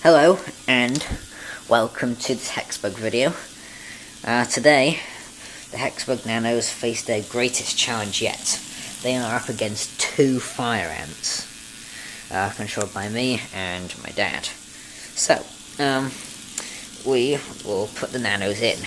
Hello and welcome to this hexbug video. Today the hexbug nanos face their greatest challenge yet. They are up against two fire ants, controlled by me and my dad. So, we will put the nanos in.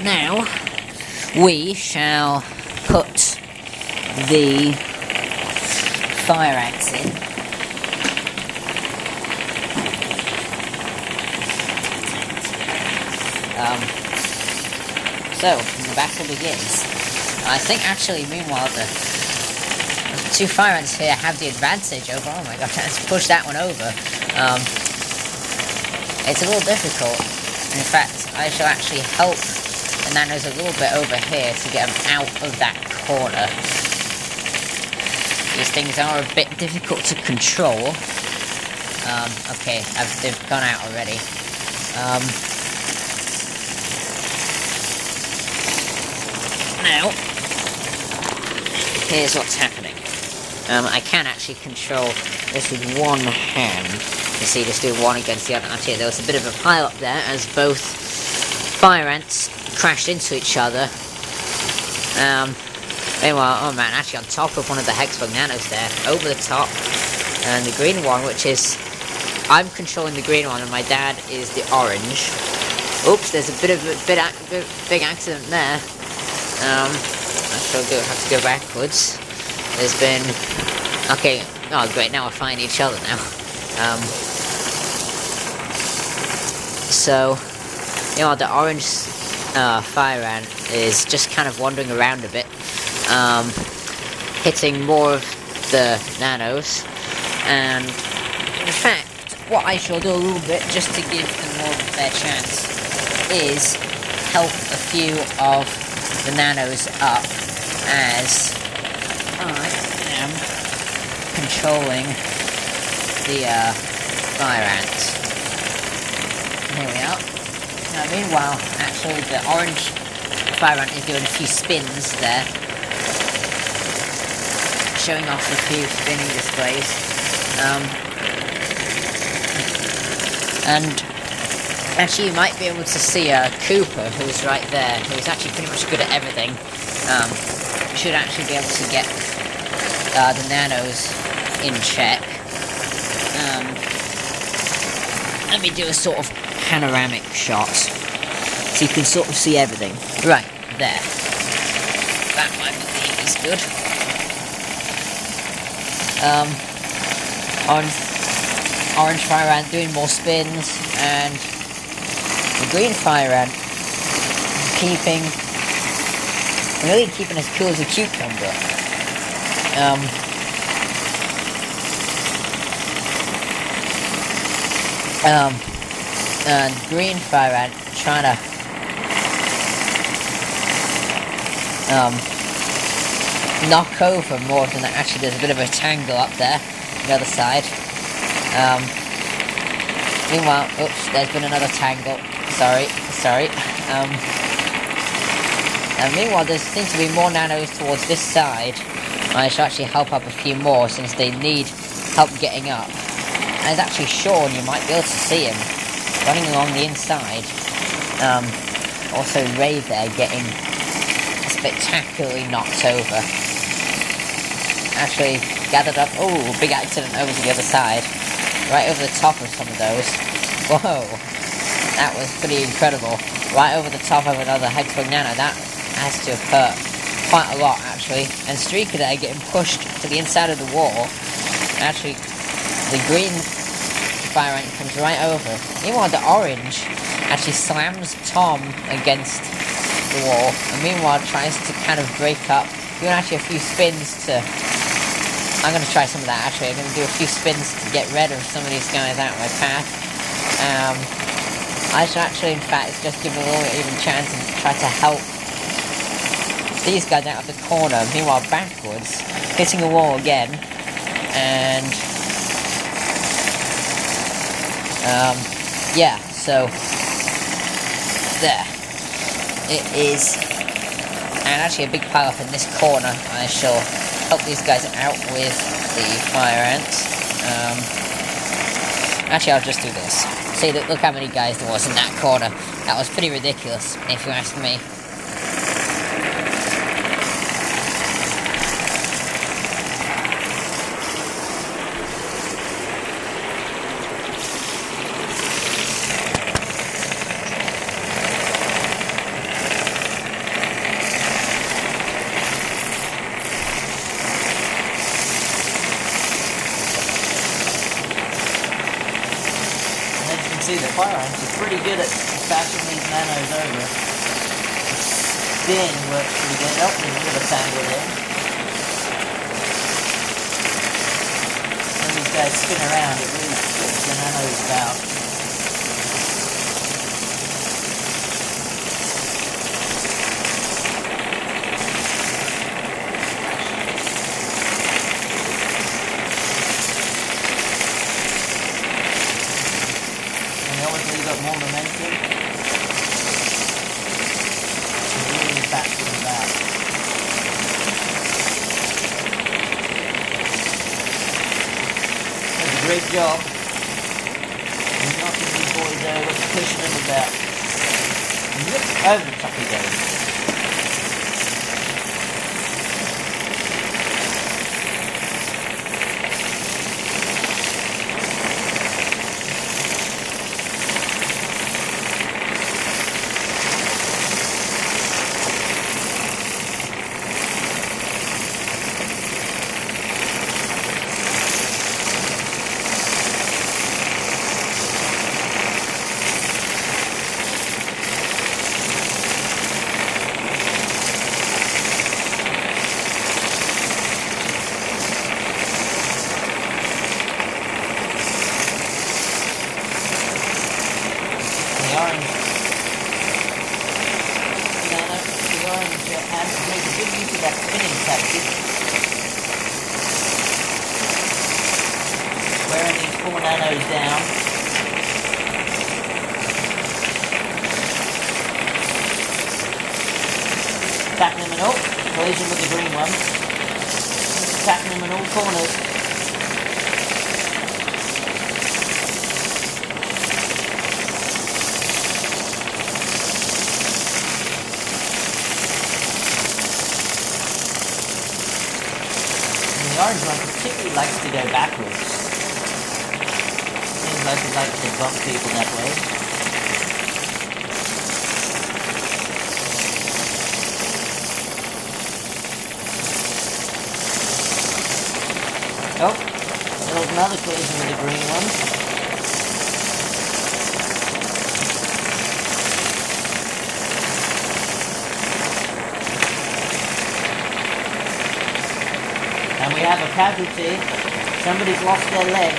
Now, we shall put the fire ants in. So, the battle begins. I think actually, meanwhile, the two fire ants here have the advantage over... Oh my god, let's push that one over. It's a little difficult. In fact, I shall actually help the nanos a little bit over here to get them out of that corner. These things are a bit difficult to control. Okay, they've gone out already. Now, here's what's happening. I can actually control this with one hand. You see, just do one against the other. Actually, there was a bit of a pile up there as both fire ants crashed into each other. Meanwhile, oh man, actually on top of one of the hexbug nanos there, over the top, and the green one, which is... I'm controlling the green one, and my dad is the orange. Oops, there's a bit of a big accident there. I shall have to go backwards. There's been... Okay, oh great, now we're fighting each other now. So, you know, the orange fire ant is just kind of wandering around a bit, hitting more of the nanos, and in fact, what I shall do a little bit, just to give them more of a fair chance, is help a few of the nanos up, as I am controlling the fire ants. Here we are. Now, meanwhile, actually, the orange fire ant is doing a few spins there, showing off a few spinning displays. And actually, you might be able to see Cooper, who's right there, who's actually pretty much good at everything. Should actually be able to get the nanos in check. Let me do a sort of panoramic shot, so you can sort of see everything. Right, there. That might be as good. Orange fire ant doing more spins, and the green fire ant really keeping as cool as a cucumber. And green fire ant trying to knock over more than that. Actually, there's a bit of a tangle up there on the other side. Meanwhile, oops, there's been another tangle. Sorry. And meanwhile, there seems to be more nanos towards this side. I shall actually help up a few more since they need help getting up. And there's actually Sean, you might be able to see him running along the inside. Also Ray there getting spectacularly knocked over. Actually gathered up, oh, big accident over to the other side. Right over the top of some of those. Whoa, that was pretty incredible. Right over the top of another hexbug nano. That has to have hurt quite a lot, actually. And Streaker there getting pushed to the inside of the wall. Actually the green fire ant comes right over. Meanwhile, the orange actually slams Tom against the wall, and meanwhile tries to kind of break up, doing actually a few spins to... I'm going to try some of that actually. I'm going to do a few spins to get rid of some of these guys out of my path. I should actually, in fact, just give them a little even chance and try to help these guys out of the corner. Meanwhile, backwards, hitting a wall again, and yeah, so there it is. And actually a big pile up in this corner. I shall help these guys out with the fire ants. Actually, I'll just do this. See, look how many guys there was in that corner. That was pretty ridiculous, if you ask me. See, the fire ants are pretty good at bashing these nanos over. Spin works pretty good. Oh, there's a bit of a tangle there. When these guys spin around, it really flips the nanos about. Got more momentum. Really backs them back. That's a great job. Knocking these boys over, pushing them about. Yep, over the top he goes. And make a good use of that spinning tactic. Wearing these 4 nanos down. Attacking them in all. Collision with the green one. Attacking them in all corners. The orange one particularly likes to go backwards. Seems like it likes to bump people that way. Oh, there was another collision with the green one. And we have a casualty. Somebody's lost their leg.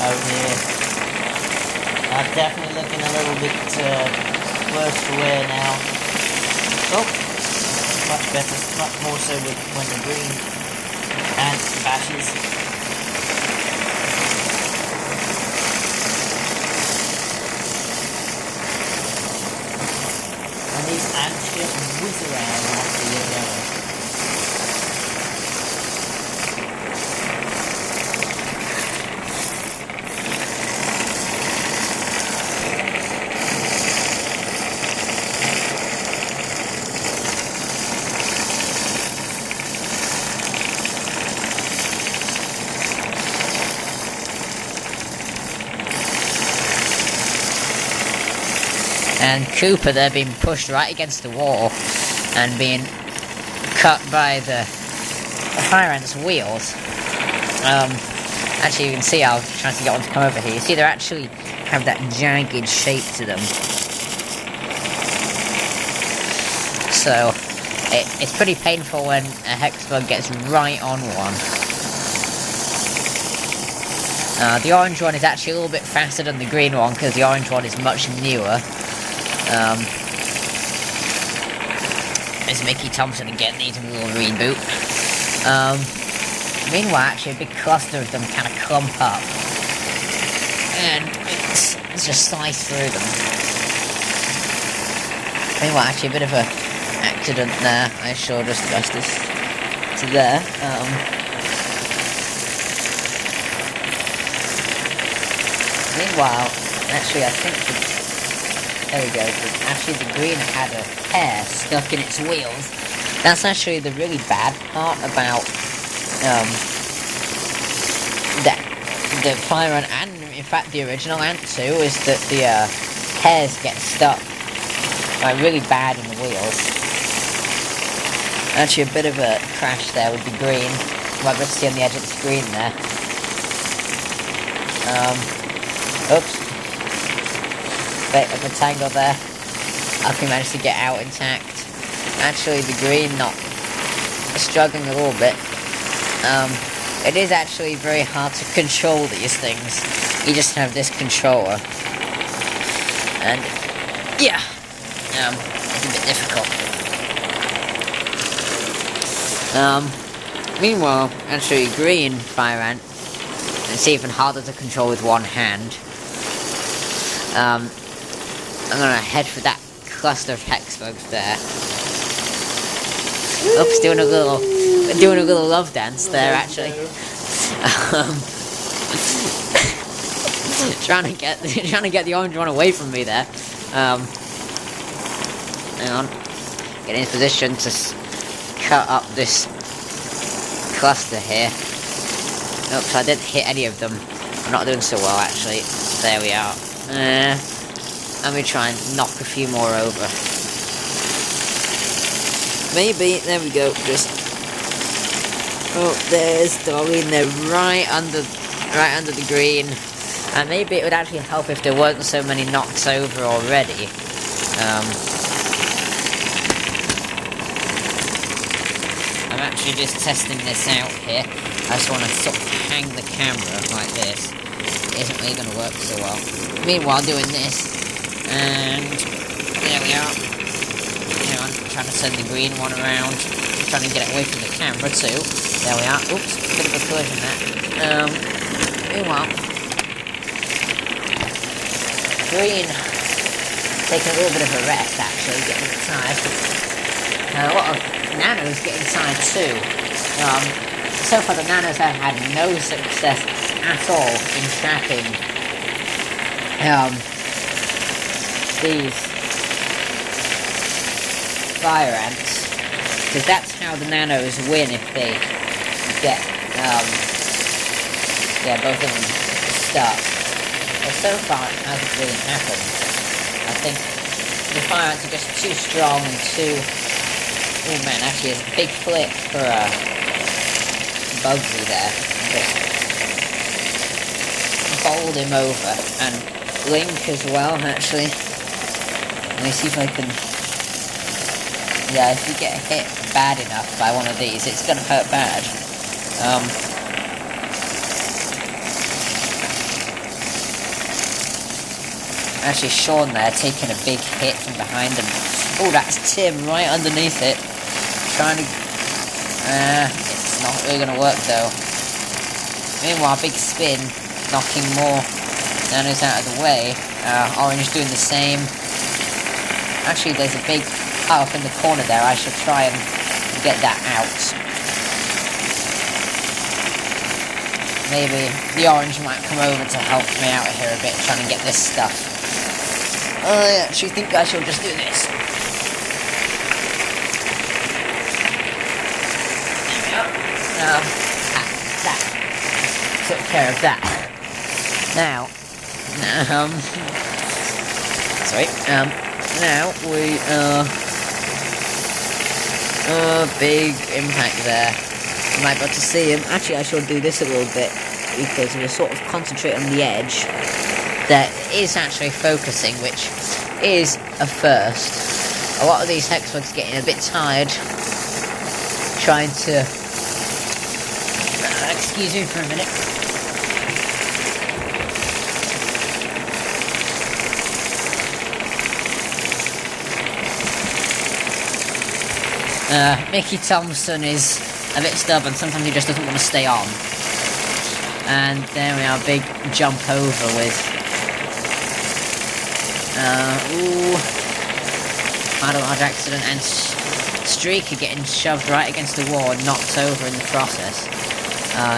Oh dear. Definitely looking a little bit worse for wear now. Oh, much better, much more so with when the green ant bashes. And these ants just whiz around once they get going. And Cooper there being pushed right against the wall and being cut by the fire ants' wheels. Actually, you can see how I'm trying to get one to come over here. You see, they actually have that jagged shape to them. So, it's pretty painful when a hexbug gets right on one. The orange one is actually a little bit faster than the green one, because the orange one is much newer. As Mickey Thompson again needs a little reboot. Meanwhile, actually, a big cluster of them kind of clump up. And it's just slice through them. Meanwhile, actually, a bit of a accident there. I showed us justice to there. Meanwhile, actually, I think there we go. Actually, the green had a hair stuck in its wheels. That's actually the really bad part about the fire ant, and in fact the original ant too, is that the hairs get stuck like really bad in the wheels. Actually, a bit of a crash there with the green. You might be able to see on the edge of the screen there. Oops. Bit of a tangle there. Luckily managed to get out intact. Actually, the green not struggling a little bit. It is actually very hard to control these things. You just have this controller. And, yeah. It's a bit difficult. Meanwhile, actually, green fire ant, it's even harder to control with one hand. I'm gonna head for that cluster of hexbugs there. Oops, doing a little love dance there, actually. trying to get the orange one away from me there. Hang on, get in position to cut up this cluster here. Oops, I didn't hit any of them. I'm not doing so well, actually. There we are. Let me try and knock a few more over. Maybe, there we go, just... Oh, there's Doreen there, right under the green. And maybe it would actually help if there weren't so many knocks over already. I'm actually just testing this out here. I just want to sort of hang the camera like this. It isn't really going to work so well. Meanwhile, doing this, and there we are. Hang on, trying to send the green one around. Trying to get it away from the camera too. There we are. Oops, bit of a collision there. Meanwhile, green taking a little bit of a rest actually, getting tired. A lot of nanos getting tired too. So far the nanos have had no success at all in trapping these fire ants, because that's how the nanos win if they get both of them stuck. Well, so far it hasn't really happened. I think the fire ants are just too strong and too... Oh man, actually it's a big flip for Bugsy there. Just bowled him over, and Link as well, actually. Let me see if I can... Yeah, if you get hit bad enough by one of these, it's gonna hurt bad. Actually, Sean there taking a big hit from behind him. Oh, that's Tim right underneath it. Trying to... it's not really gonna work though. Meanwhile, big spin, knocking more nanos out of the way. Orange doing the same. Actually, there's a big pile up in the corner there. I should try and get that out. Maybe the orange might come over to help me out here a bit, trying to get this stuff. I actually think I shall just do this. There we go. That took care of that. Now, sorry. now we are... big impact there. You might be able to see him. Actually, I should do this a little bit, because we're sort of concentrate on the edge. That is actually focusing, which is a first. A lot of these hexbugs getting a bit tired trying to... excuse me for a minute. Mickey Thompson is a bit stubborn. Sometimes he just doesn't want to stay on. And there we are, big jump over with... quite a large accident, and Streaker getting shoved right against the wall and knocked over in the process.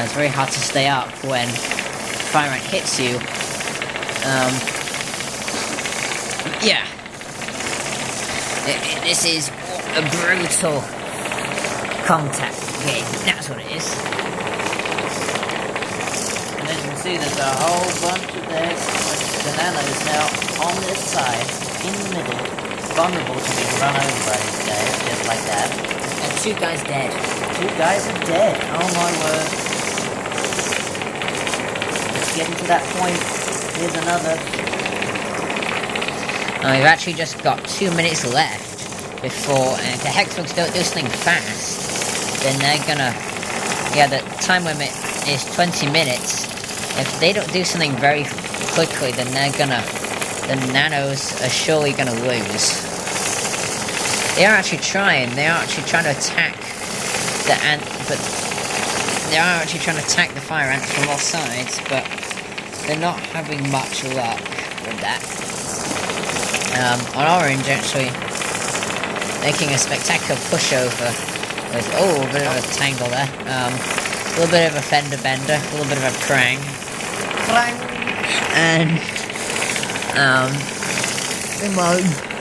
It's very hard to stay up when fire ant hits you. Yeah. This is a brutal contact game, that's what it is. And as you can see, there's a whole bunch of the nanos now on this side, in the middle, vulnerable to being run over by these guys, just like that. And 2 guys dead. 2 guys are dead, oh my word. It's getting to that point. Here's another. We've actually just got 2 minutes left before, and if the hexbugs don't do something fast, then they're gonna... Yeah, the time limit is 20 minutes. If they don't do something very quickly, then they're gonna... The nanos are surely gonna lose. They are actually trying to attack the ant, but they are actually trying to attack the fire ants from all sides, but they're not having much luck with that. On Orange, actually, making a spectacular pushover with, a bit of a tangle there. A little bit of a fender bender, a little bit of a prang. And, meanwhile,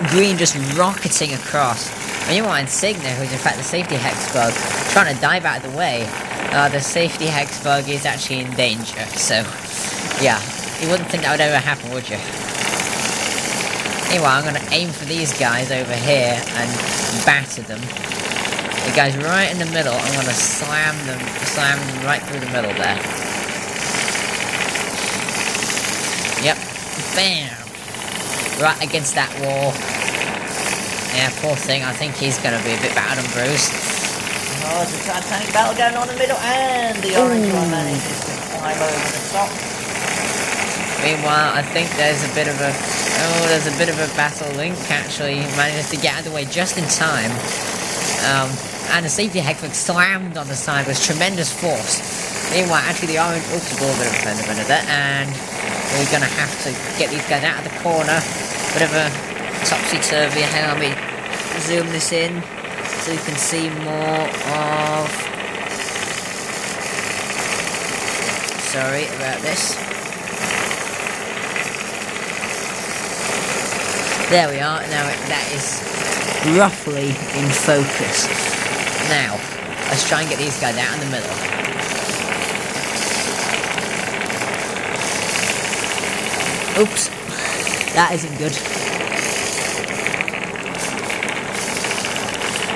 Green just rocketing across. Meanwhile, Insignia, who's in fact the safety hexbug, trying to dive out of the way. The safety hexbug is actually in danger, so, yeah. You wouldn't think that would ever happen, would you? Anyway, I'm going to aim for these guys over here and batter them. The guys right in the middle, I'm going to slam them right through the middle there. Yep. Bam! Right against that wall. Yeah, poor thing. I think he's going to be a bit battered and bruised. Oh, there's a titanic battle going on in the middle, and the orange one manages to climb over the top. Meanwhile, I think there's a bit of a battle. Link actually manages to get out of the way just in time. And the safety hexbug slammed on the side with tremendous force. Meanwhile, actually the orange, a little bit of a fender bender there, and we're gonna have to get these guys out of the corner. Bit of a topsy-turvy. Hang on, let me zoom this in so you can see more of... Sorry about this. There we are, now that is roughly in focus. Now, let's try and get these guys out in the middle. Oops, that isn't good.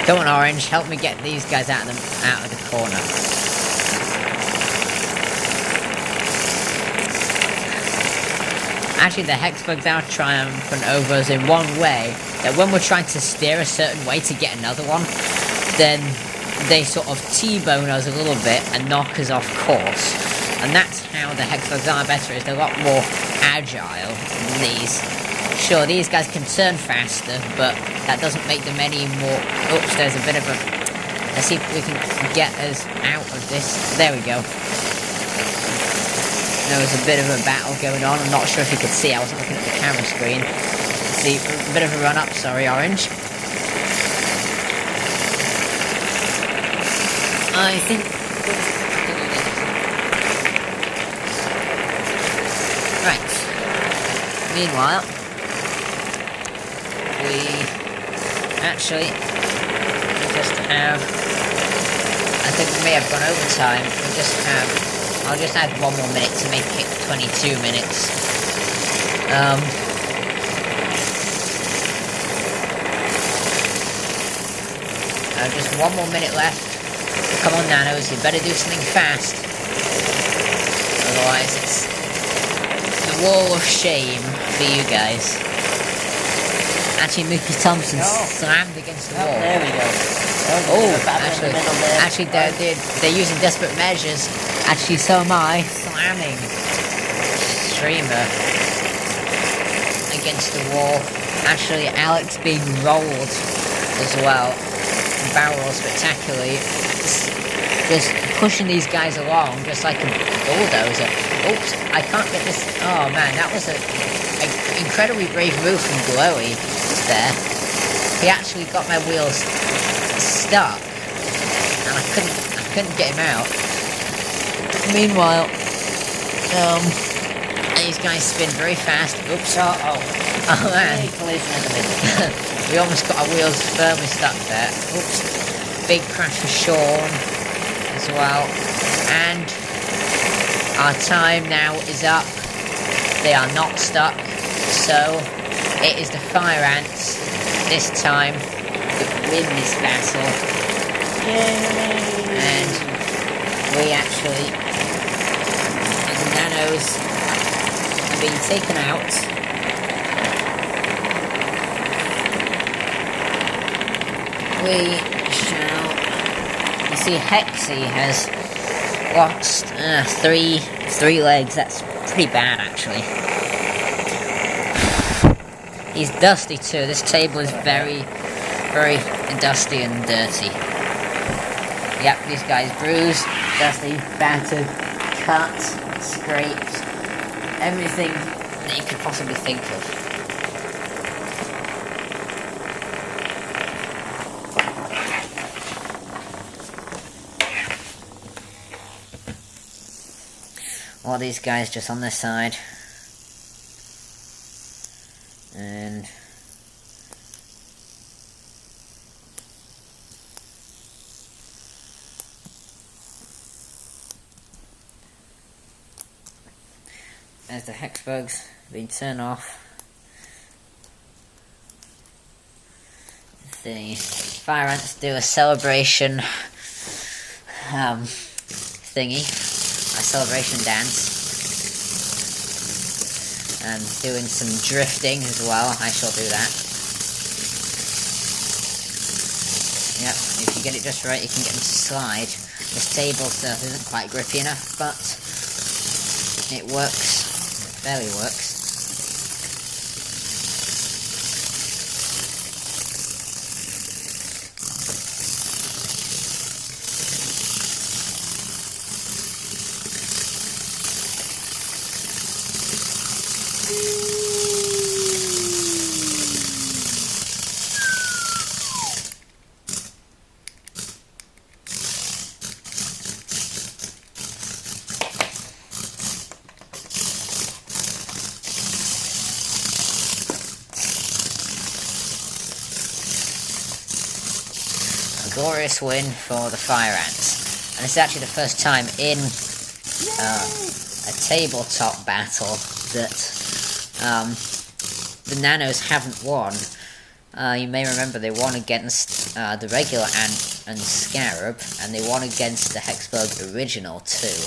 Come on, Orange, help me get these guys out of the corner. Actually, the hexbugs are triumphant over us in one way, that when we're trying to steer a certain way to get another one, then they sort of T-bone us a little bit and knock us off course. And that's how the hexbugs are better, is they're a lot more agile than these. Sure, these guys can turn faster, but that doesn't make them any more... Oops, there's a bit of a... Let's see if we can get us out of this. There we go. There was a bit of a battle going on. I'm not sure if you could see. I wasn't looking at the camera screen. See, a bit of a run up. Sorry, Orange. I think... Right. Meanwhile, we actually just have... I think we may have gone over time. We just have... I'll just add 1 more minute to make it 22 minutes. just one more minute left. Come on, nanos, you better do something fast. Otherwise, it's the wall of shame for you guys. Actually, Mickey Thompson's slammed against the wall. There we go. Actually, they're using desperate measures. Actually, so am I. Slamming streamer against the wall. Actually, Alex being rolled as well. Barrel spectacularly. Just pushing these guys along, just like a bulldozer. Oops, I can't get this. Oh man, that was an incredibly brave move from Glowy there. He actually got my wheels stuck, and I couldn't get him out. Meanwhile, these guys spin very fast. Oops! Oh man! We almost got our wheels firmly stuck there. Oops! Big crash for Sean as well, and our time now is up. They are not stuck, so it is the fire ants this time that win this battle. Yay! And we actually, the nanos have been taken out. We shall. You see, Hexy has lost three legs. That's pretty bad, actually. He's dusty too. This table is very, very dusty and dirty. Yep, these guys bruised, dusty, battered, cut, scraped, everything that you could possibly think of. All these guys just on this side. And as the hexbugs being turned off, the fire ants do a celebration thingy, a celebration dance. And doing some drifting as well. I shall do that. Yep, if you get it just right, you can get them to slide. This table surf isn't quite grippy enough, but it works. It barely works. Glorious win for the fire ants, and it's actually the first time in a tabletop battle that the nanos haven't won. You may remember they won against the regular ant and scarab, and they won against the hexbug original too.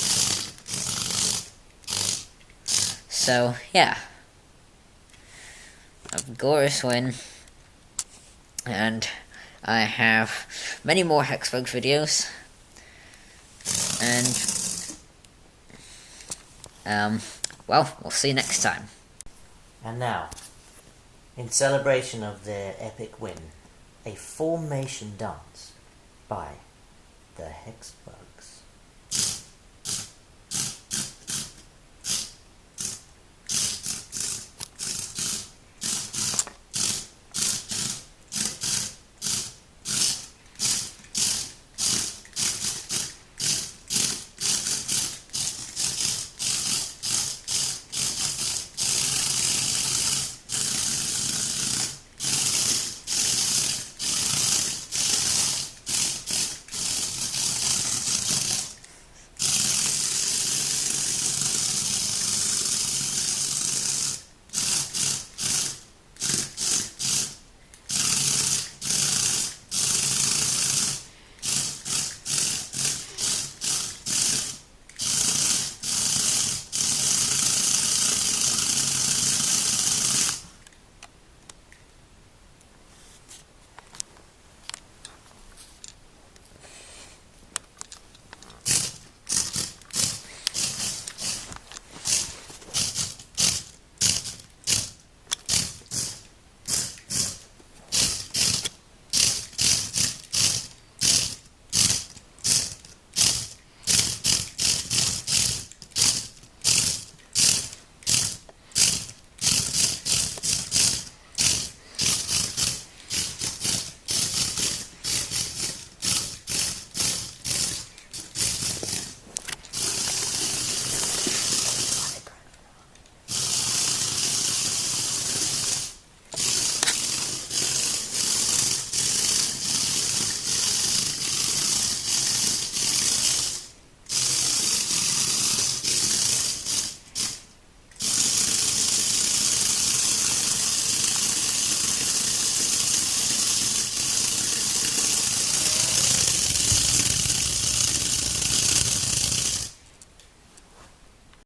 So yeah, a glorious win, and I have many more hexbug videos, and well, we'll see you next time. And now, in celebration of their epic win, a formation dance by the hexbugs.